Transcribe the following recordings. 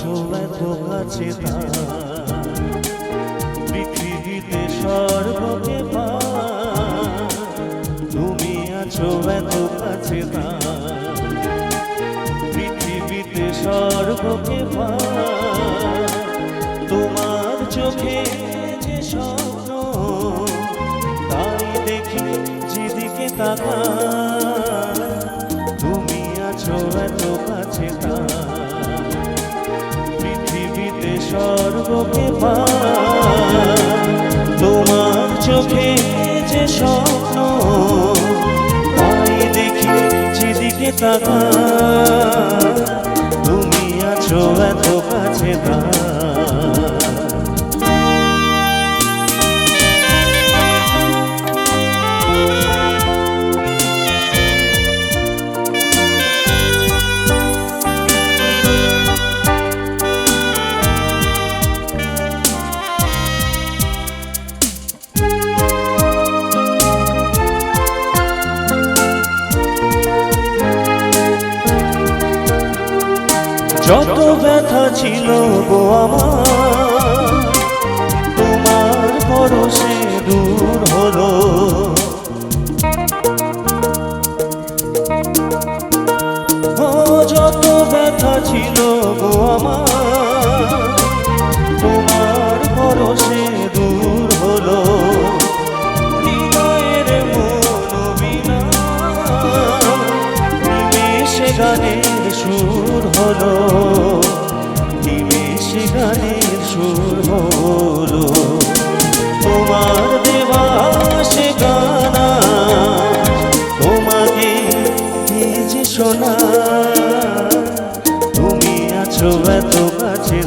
আছো এত কাছে পৃথিবীতে স্বর্গকে তুমি আছো এত কাছে পৃথিবীতে স্বর্গকে তোমার চোখে যে স্বপ্ন তাই দেখি যেদিকে তাকাই তুমি আছো এত কাছে পৃথিবীতে স্বর্গকে তোমার চোখে যে স্বপ্ন তাই দেখি যেদিকে তাকাই তুমি আছো এত কাছে যত ব্যথা ছিল গো আমার তোমার পরশে দূর হলো ও যত ব্যথা ছিল গো আমার তোমার পরশে দূর হলো হৃদয়ের মনোবিনা নিমেষে গানের সুর হলো নিমেষে গানের সুর হলো তোমার দেওয়া সে গানা তোমাকে যে শোনা তুমি আছো এত কাছে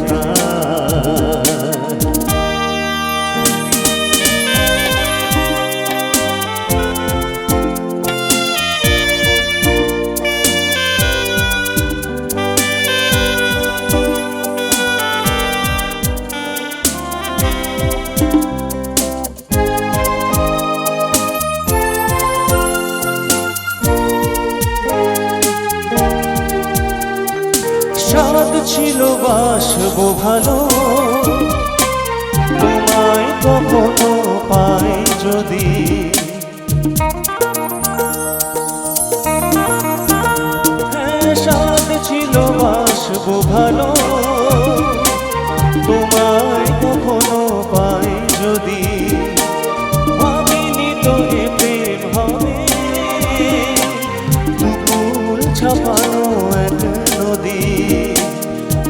সাদ ছিল বাসবো ভালো তোমায় কখনো পাই যদি সাদ ছিল বাসবো ভালো তোমায় কখনো পাই যদি ভাবিনি তো এ প্রেম হবে দুপুর ছাপানো এক নদী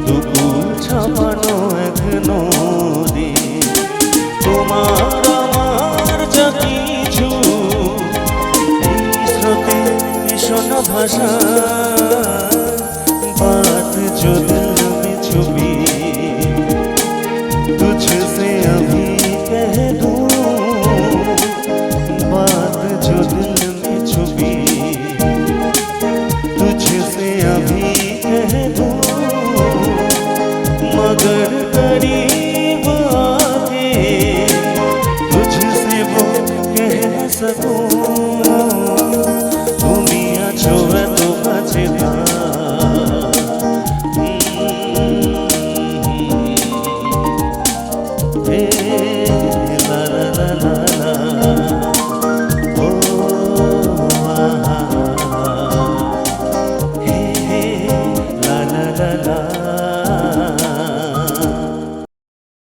দুপুর ছাপানো এক নদী তোমার আমার যা কিছু এই স্রোতে ভীষণ ভাষা বাদ যদি